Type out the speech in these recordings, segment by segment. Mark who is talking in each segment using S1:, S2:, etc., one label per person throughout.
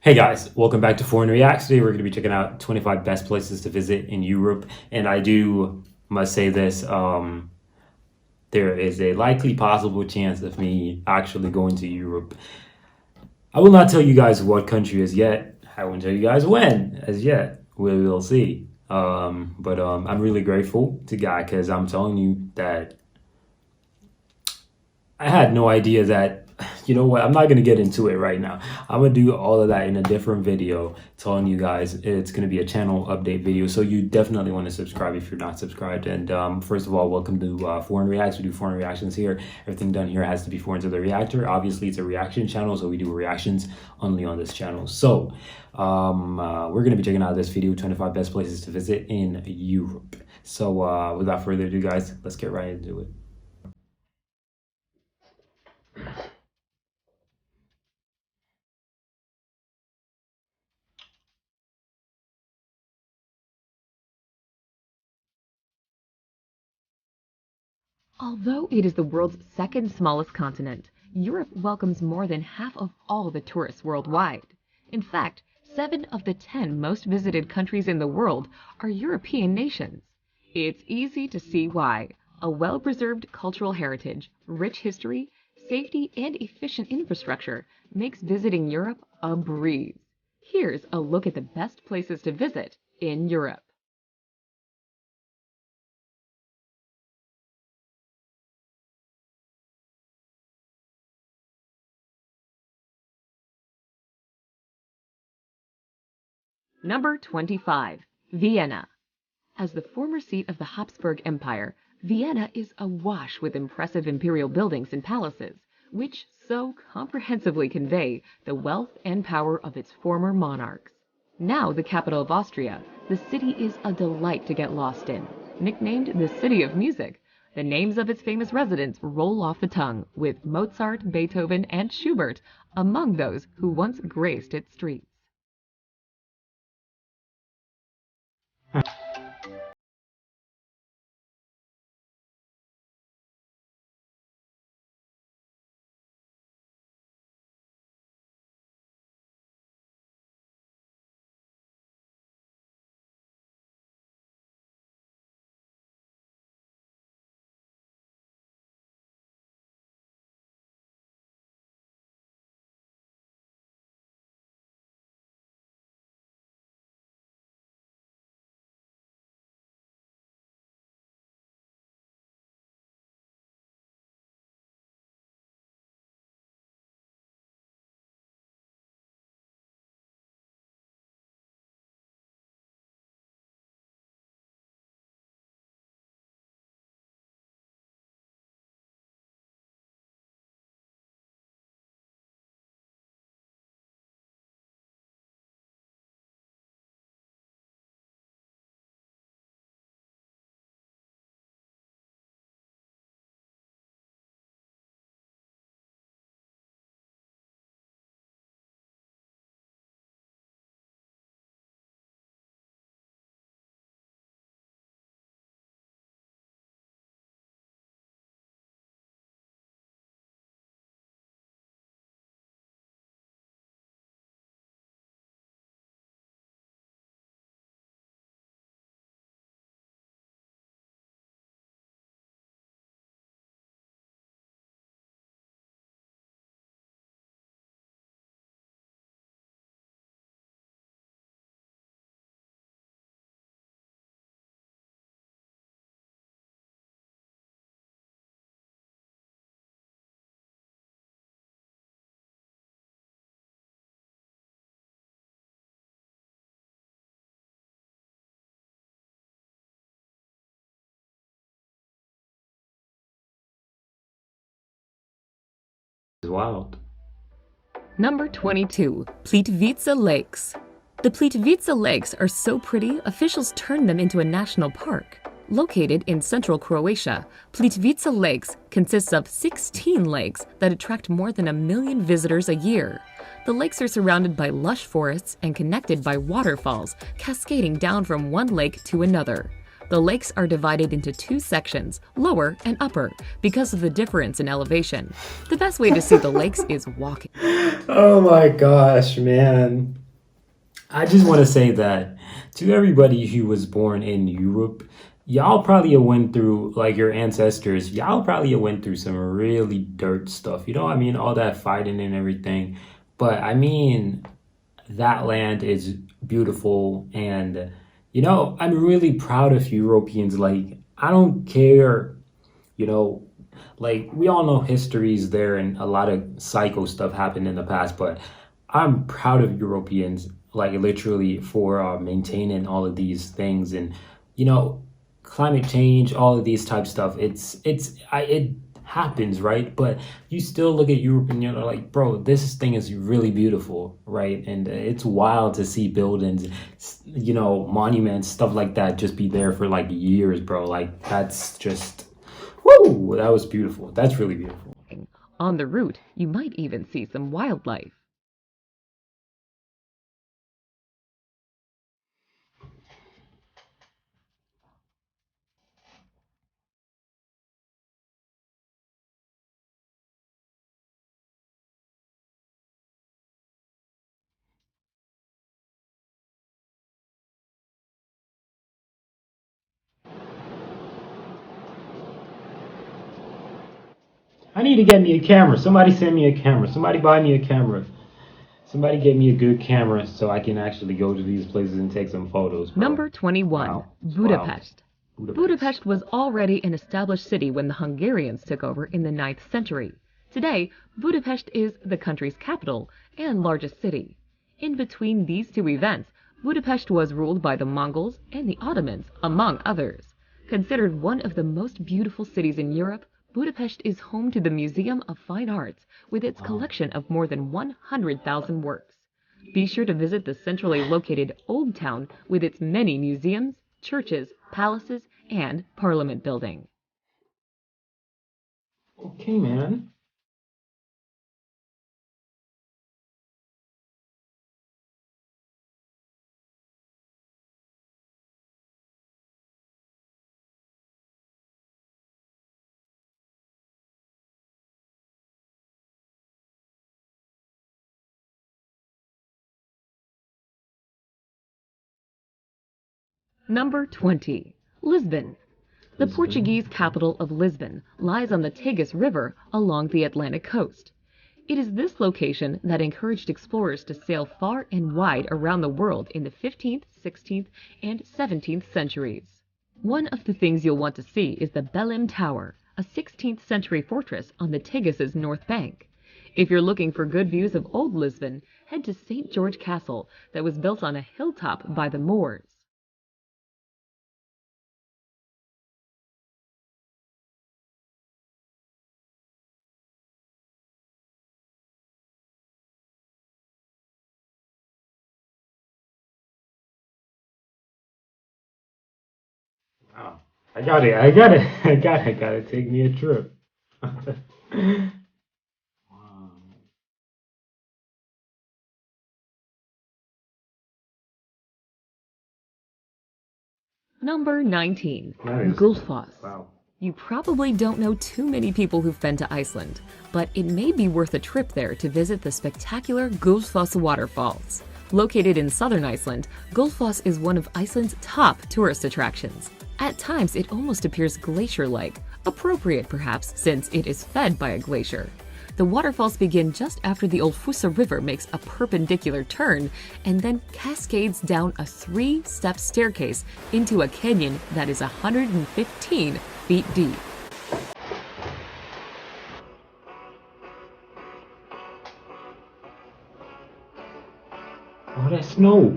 S1: Hey guys, welcome back to Foreign Reacts. Today we're going to be checking out 25 best places to visit in Europe. And must say this, there is a likely possible chance of me actually going to Europe. I will not tell you guys what country as yet. I won't tell you guys when as yet. We will see. But I'm really grateful to God because I'm telling you that I had no idea that, you know what, I'm not going to get into it right now. I'm going to do all of that in a different video telling you guys it's going to be a channel update video. So you definitely want to subscribe if you're not subscribed. And first of all, welcome to Foreign Reacts. We do foreign reactions here. Everything done here has to be foreign to the reactor. Obviously, it's a reaction channel, so we do reactions only on this channel. So we're going to be checking out this video, 25 best places to visit in Europe. So without further ado, guys, let's get right into it.
S2: Although it is the world's second smallest continent, Europe welcomes more than half of all the tourists worldwide. In fact, 7 of the 10 most visited countries in the world are European nations. It's easy to see why. A well-preserved cultural heritage, rich history, safety, and efficient infrastructure makes visiting Europe a breeze. Here's a look at the best places to visit in Europe. Number 25. Vienna. As the former seat of the Habsburg Empire, Vienna is awash with impressive imperial buildings and palaces, which so comprehensively convey the wealth and power of its former monarchs. Now the capital of Austria, the city is a delight to get lost in. Nicknamed the City of Music, the names of its famous residents roll off the tongue, with Mozart, Beethoven, and Schubert among those who once graced its streets.
S1: It's wild.
S2: Number 22. Plitvice Lakes. The Plitvice Lakes are so pretty, officials turned them into a national park. Located in central Croatia, Plitvice Lakes consists of 16 lakes that attract more than 1 million visitors a year. The lakes are surrounded by lush forests and connected by waterfalls cascading down from one lake to another. The lakes are divided into two sections, lower and upper, because of the difference in elevation. The best way to see the lakes is walking.
S1: Oh my gosh, man. I just want to say that to everybody who was born in Europe, y'all probably have went through, like your ancestors, y'all probably have went through some really dirt stuff. You know what I mean? All that fighting and everything. But I mean, that land is beautiful. And, I'm really proud of Europeans. Like, I don't care, you know, like we all know history's there and a lot of psycho stuff happened in the past, but I'm proud of Europeans, like literally for maintaining all of these things and you know climate change, all of these type stuff. It happens, right? But you still look at Europe and you're like, bro, this thing is really beautiful, right? And it's wild to see buildings, monuments, stuff like that, just be there for like years, bro. Like that's just, woo, that was beautiful. That's really beautiful.
S2: On the route, you might even see some wildlife.
S1: I need to get me a camera. Somebody send me a camera. Somebody buy me a camera. Somebody get me a good camera so I can actually go to these places and take some photos, bro.
S2: Number 21.
S1: Wow.
S2: Budapest.
S1: Wow.
S2: Budapest was already an established city when the Hungarians took over in the 9th century. Today, Budapest is the country's capital and largest city. In between these two events, Budapest was ruled by the Mongols and the Ottomans, among others. Considered one of the most beautiful cities in Europe, Budapest is home to the Museum of Fine Arts with its collection of more than 100,000 works. Be sure to visit the centrally located Old Town with its many museums, churches, palaces, and parliament building.
S1: Okay, man.
S2: Number 20. Lisbon. The
S1: Lisbon.
S2: Portuguese capital of Lisbon lies on the Tagus River along the Atlantic coast. It is this location that encouraged explorers to sail far and wide around the world in the 15th, 16th, and 17th centuries. One of the things you'll want to see is the Belém Tower, a 16th century fortress on the Tagus's north bank. If you're looking for good views of old Lisbon, head to St. George Castle that was built on a hilltop by the Moors.
S1: Wow. I gotta take me a trip. Wow.
S2: Number 19.
S1: That is,
S2: Gullfoss.
S1: wow.
S2: You probably don't know too many people who've been to Iceland, but it may be worth a trip there to visit the spectacular Gullfoss waterfalls. Located in southern Iceland, Gullfoss is one of Iceland's top tourist attractions. At times, it almost appears glacier-like, appropriate perhaps since it is fed by a glacier. The waterfalls begin just after the Ölfusá River makes a perpendicular turn and then cascades down a 3-step staircase into a canyon that is 115 feet deep.
S1: Oh, that's snow.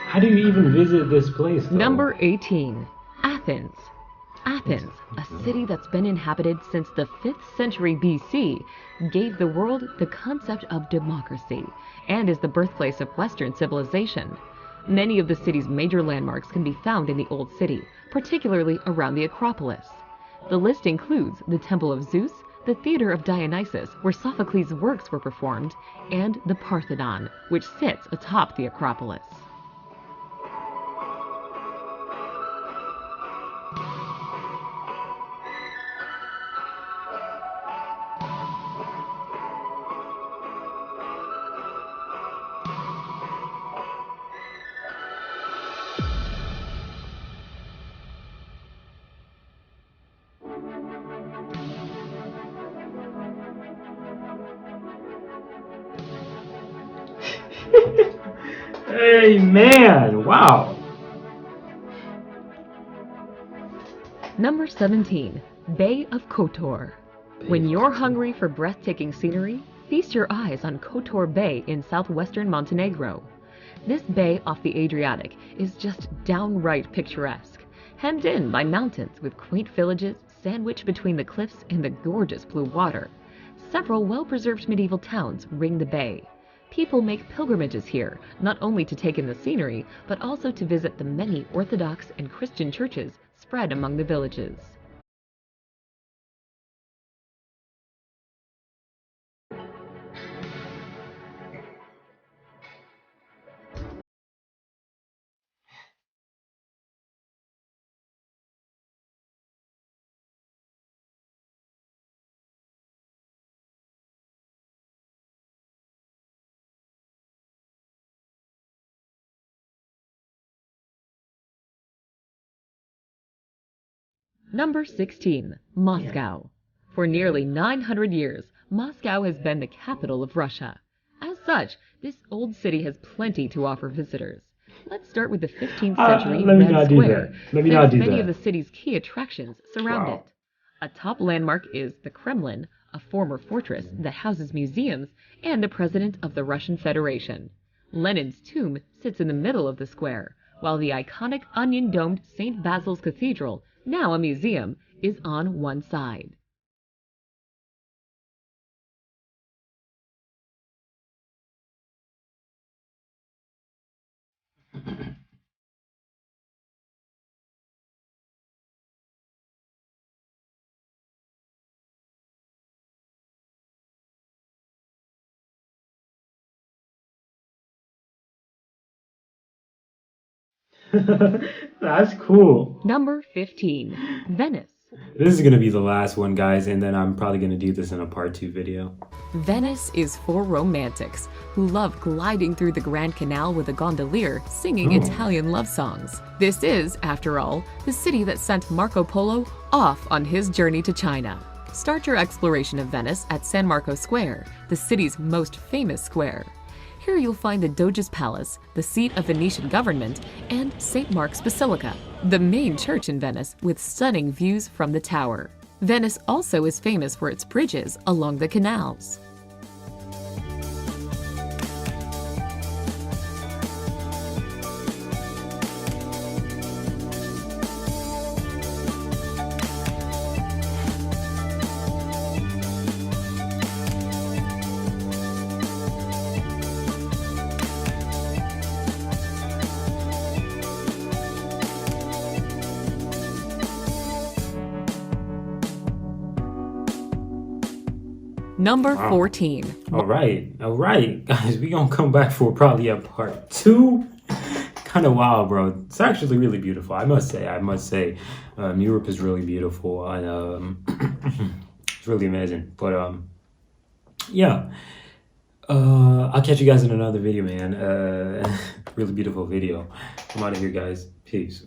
S1: How do you even visit this place, though?
S2: Number 18. Athens. Athens, a city that's been inhabited since the 5th century BC, gave the world the concept of democracy and is the birthplace of Western civilization. Many of the city's major landmarks can be found in the Old City, particularly around the Acropolis. The list includes the Temple of Zeus, the Theater of Dionysus, where Sophocles' works were performed, and the Parthenon, which sits atop the Acropolis.
S1: Hey man, wow.
S2: Number 17. Bay of Kotor. When you're hungry for breathtaking scenery, feast your eyes on Kotor Bay in southwestern Montenegro. This bay off the Adriatic is just downright picturesque, hemmed in by mountains with quaint villages sandwiched between the cliffs and the gorgeous blue water. Several well-preserved medieval towns ring the bay. People make pilgrimages here, not only to take in the scenery, but also to visit the many Orthodox and Christian churches spread among the villages. Number 16. Moscow. For nearly 900 years, Moscow has been the capital of Russia. As such, this old city has plenty to offer visitors. Let's start with the 15th century Red Square, since many of the city's key attractions surround it. A top landmark is the Kremlin, a former fortress that houses museums, and the President of the Russian Federation. Lenin's tomb sits in the middle of the square, while the iconic onion-domed St. Basil's Cathedral, now a museum, is on one side.
S1: That's cool.
S2: Number 15. Venice.
S1: This is gonna be the last one, guys, and then I'm probably gonna do this in a part 2 video.
S2: Venice is for romantics who love gliding through the Grand Canal with a gondolier singing Italian love songs. This is, after all, the city that sent Marco Polo off on his journey to China. Start your exploration of Venice at San Marco Square, the city's most famous square. Here you'll find the Doge's Palace, the seat of Venetian government, and St. Mark's Basilica, the main church in Venice with stunning views from the tower. Venice also is famous for its bridges along the canals. Number 14.
S1: All right, guys, we gonna come back for probably a part 2. Kind of wild, bro. It's actually really beautiful. I must say, Europe is really beautiful, and it's really amazing. But yeah, I'll catch you guys in another video, man. Really beautiful video. I'm out of here, guys. Peace.